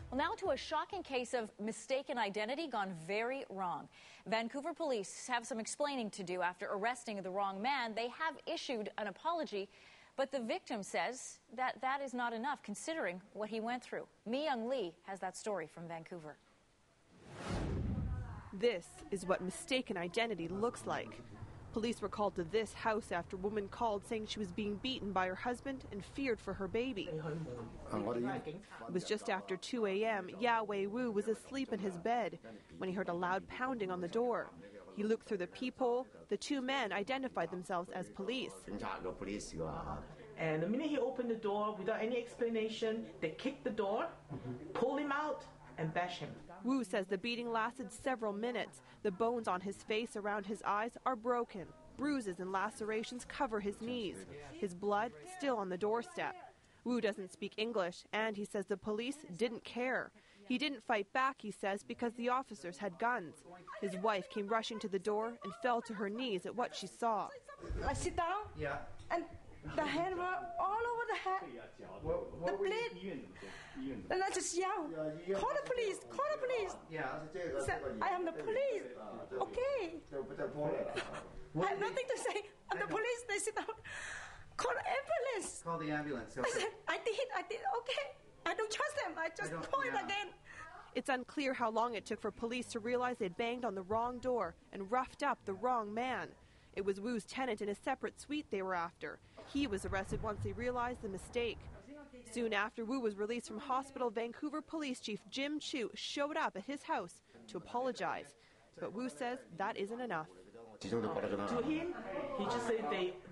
Well, now to a shocking case of mistaken identity gone very wrong. Vancouver police have some explaining to do after arresting the wrong man. They have issued an apology, but the victim says that is not enough considering what he went through. Mi-Young Lee has that story from Vancouver. This is what mistaken identity looks like. Police were called to this house after a woman called saying she was being beaten by her husband and feared for her baby. It was just after 2 a.m. Yahweh Wu was asleep in his bed when he heard a loud pounding on the door. He looked through the peephole. The two men identified themselves as police. And the minute he opened the door, without any explanation, they kicked the door, pulled him out, and bashed him. Wu says the beating lasted several minutes. The bones on his face around his eyes are broken. Bruises and lacerations cover his knees. His blood still on the doorstep. Wu doesn't speak English, and he says the police didn't care. He didn't fight back, he says, because the officers had guns. His wife came rushing to the door and fell to her knees at what she saw. I sit down, and the hand were all over the head, the bleed. And I just yelled, call the police, call the police. He said, I am the police. Okay. I have nothing to say. I'm the police. They sit down. Call the ambulance. Call the ambulance. I said, I did. Okay. I don't trust them. I just point again. It's unclear how long it took for police to realize they'd banged on the wrong door and roughed up the wrong man. It was Wu's tenant in a separate suite they were after. He was arrested once they realized the mistake. Soon after Wu was released from hospital, Vancouver Police Chief Jim Chu showed up at his house to apologize. But Wu says that isn't enough. To him, he just said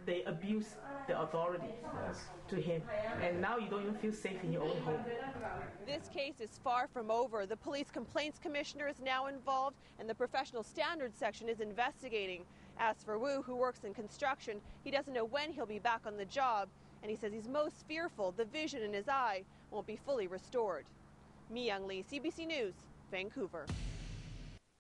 they abuse the authority to him. And now you don't even feel safe in your own home. This case is far from over. The Police Complaints Commissioner is now involved, and the Professional Standards Section is investigating. As for Wu, who works in construction, he doesn't know when he'll be back on the job, and he says he's most fearful the vision in his eye won't be fully restored. Mi-Young Lee, CBC News, Vancouver.